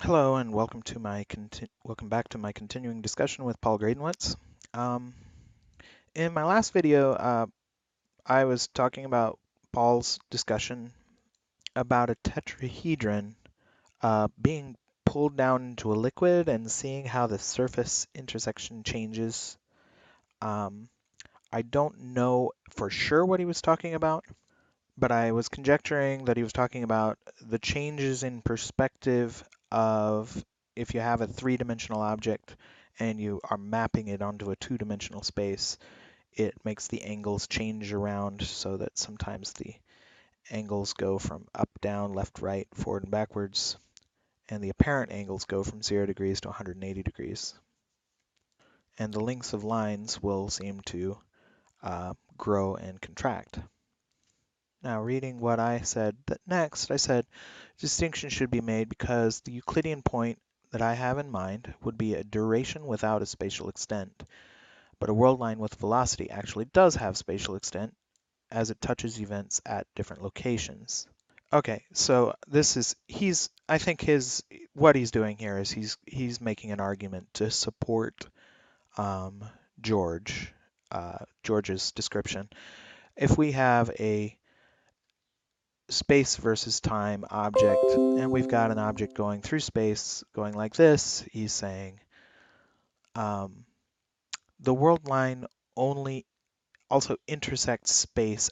Hello and welcome to my welcome back to my continuing discussion with PaulGradenwitz. In my last video, I was talking about Paul's discussion about a tetrahedron being pulled down into a liquid and seeing how the surface intersection changes. I don't know for sure what he was talking about, but I was conjecturing that he was talking about the changes in perspective of if you have a three-dimensional object and you are mapping it onto a two-dimensional space, it makes the angles change around so that sometimes the angles go from up, down, left, right, forward, and backwards, and the apparent angles go from 0 degrees to 180 degrees. And the lengths of lines will seem to grow and contract. Now, reading what I said next, I said distinction should be made because the Euclidean point that I have in mind would be a duration without a spatial extent, but a world line with velocity actually does have spatial extent as it touches events at different locations. Okay, so this is I think what he's doing here is he's making an argument to support George's description. If we have a space versus time object, and we've got an object going through space going like this, he's saying the world line only also intersects space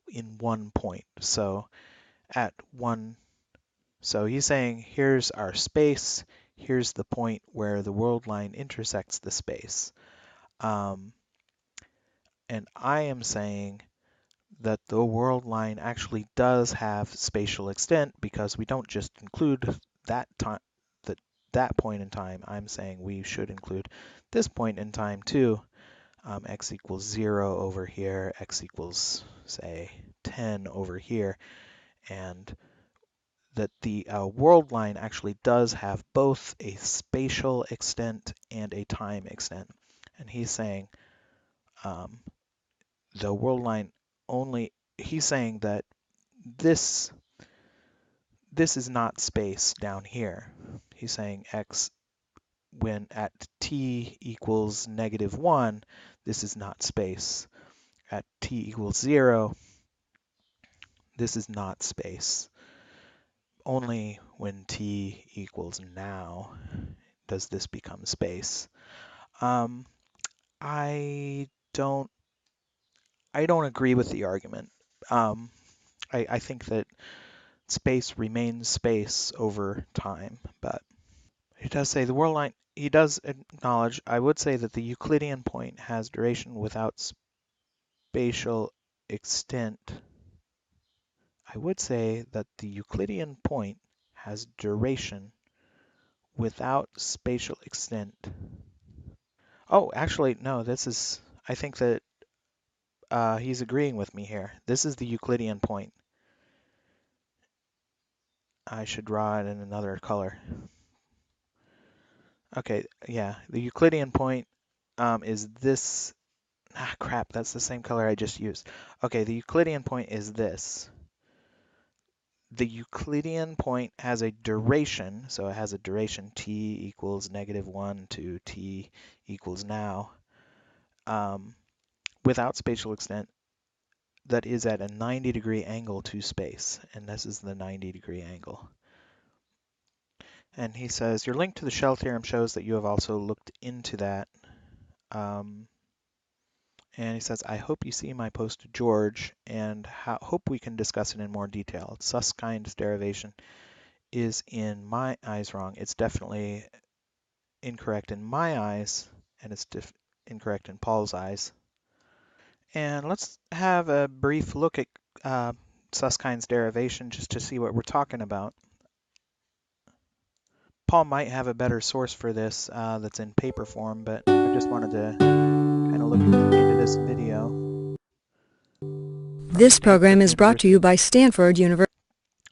in one point. So he's saying here's our space, here's the point where the world line intersects the space. And I am saying that the world line actually does have spatial extent because we don't just include that point in time. I'm saying we should include this point in time too. X equals 0 over here, x equals, say, 10 over here, and that the world line actually does have both a spatial extent and a time extent. And he's saying the world line he's saying that this is not space down here. He's saying x when at t equals -1, this is not space. At t equals 0, this is not space. Only when t equals now does this become space. I don't agree with the argument. I think that space remains space over time, but he does say the world line, he does acknowledge, I would say that the Euclidean point has duration without spatial extent. I would say that the Euclidean point has duration without spatial extent. Oh, actually, no, I think that he's agreeing with me here. This is the Euclidean point. I should draw it in another color. Okay, yeah, the Euclidean point is this. Crap, that's the same color I just used. Okay, the Euclidean point is this. The Euclidean point has a duration, so it has a duration t equals -1 to t equals now, without spatial extent, that is at a 90-degree angle to space, and this is the 90-degree angle. And he says, your link to the shell theorem shows that you have also looked into that. And he says, I hope you see my post to George and hope we can discuss it in more detail. Susskind's derivation is in my eyes wrong. It's definitely incorrect in my eyes, and it's incorrect in Paul's eyes. And let's have a brief look at Susskind's derivation just to see what we're talking about. Paul might have a better source for this that's in paper form, but I just wanted to kind of look into this video. This program is brought to you by Stanford University.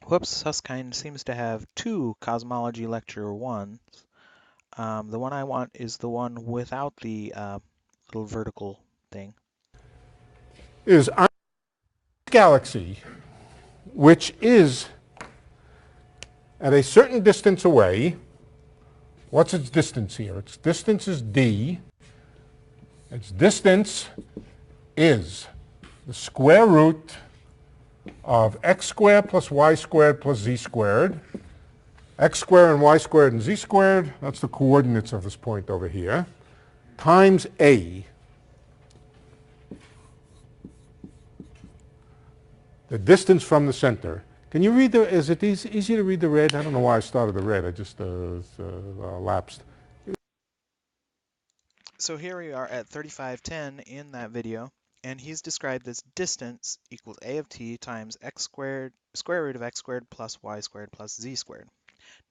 Whoops, Susskind seems to have two Cosmology Lecture 1s. The one I want is the one without the little vertical thing. Is a galaxy which is at a certain distance away What's its distance here? Its distance is d. Its distance is the square root of x squared plus y squared plus z squared. X squared and y squared and z squared, that's the coordinates of this point over here, times a, the distance from the center. Can you read the, is it easy to read the red? I don't know why I started the red, I just lapsed. So here we are at 3510 in that video, and he's described this distance equals a of t times x squared, square root of x squared plus y squared plus z squared.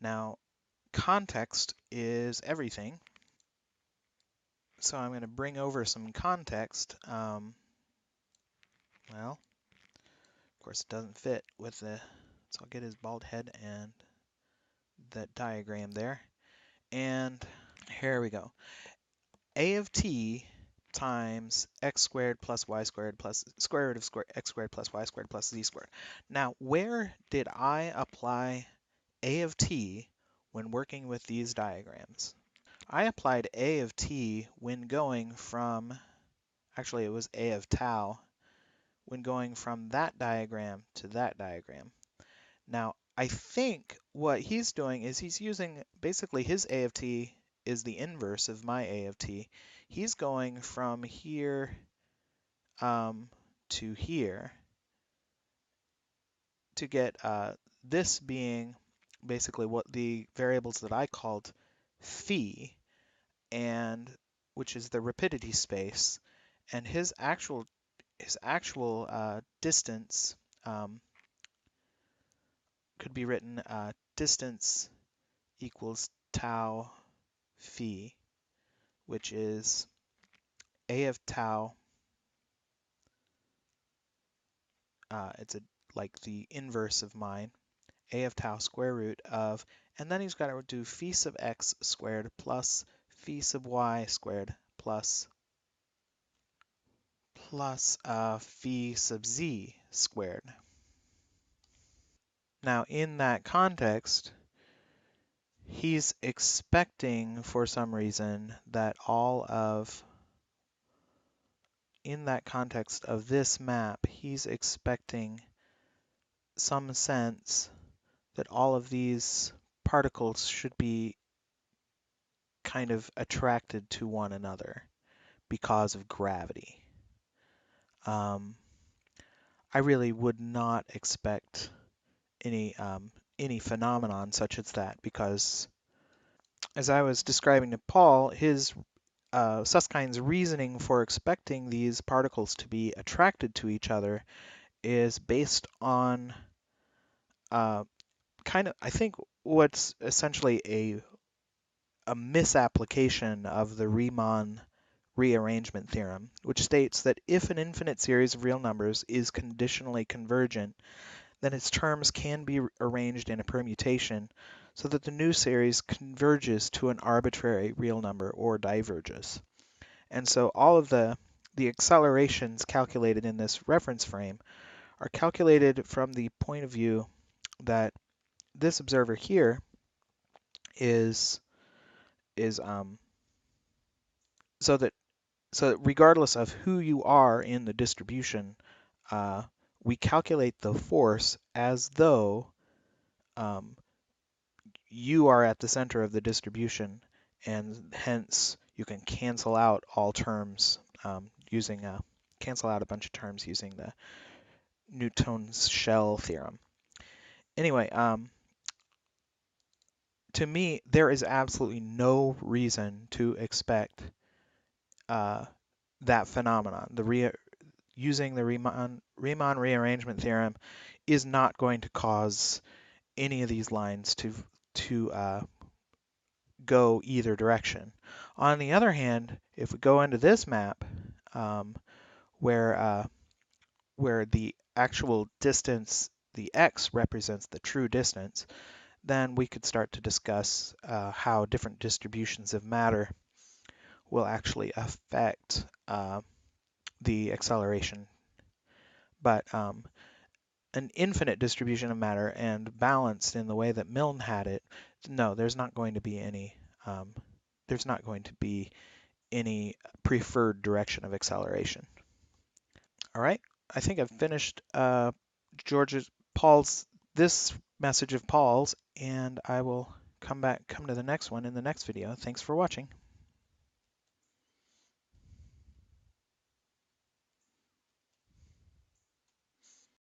Now, context is everything, so I'm going to bring over some context. Well, of course it doesn't fit with the, so I'll get his bald head and that diagram there, and here we go. A of t times x squared plus y squared plus square root of x squared plus y squared plus z squared. Now, where did I apply a of t when working with these diagrams? I applied a of t when going from, actually it was a of tau, when going from that diagram to that diagram. Now, I think what he's doing is he's using, basically his a of t is the inverse of my a of t. He's going from here to here to get this being basically what the variables that I called phi, and which is the rapidity space, and his actual distance could be written distance equals tau phi, which is a of tau. It's like the inverse of mine, a of tau square root of, and then he's got to do phi sub x squared plus phi sub y squared plus phi sub z squared. Now, in that context, he's expecting, for some reason, that in that context of this map, he's expecting some sense that all of these particles should be kind of attracted to one another because of gravity. I really would not expect any phenomenon such as that, because as I was describing to Paul, his Susskind's reasoning for expecting these particles to be attracted to each other is based on kind of, I think, what's essentially a misapplication of the Riemann rearrangement theorem, which states that if an infinite series of real numbers is conditionally convergent, then its terms can be arranged in a permutation so that the new series converges to an arbitrary real number or diverges. And so all of the accelerations calculated in this reference frame are calculated from the point of view that this observer here is so that regardless of who you are in the distribution, we calculate the force as though you are at the center of the distribution, and hence you can cancel out all terms using cancel out a bunch of terms using the Newton's shell theorem. Anyway, to me, there is absolutely no reason to expect that phenomenon. Using the Riemann rearrangement theorem is not going to cause any of these lines to go either direction. On the other hand, if we go into this map, where the actual distance, the x, represents the true distance, then we could start to discuss how different distributions of matter will actually affect the acceleration. But an infinite distribution of matter and balanced in the way that Milne had it, no, there's not going to be any there's not going to be any preferred direction of acceleration. All right, I think I've finished this message of Paul's, and I will come to the next one in the next video. Thanks for watching.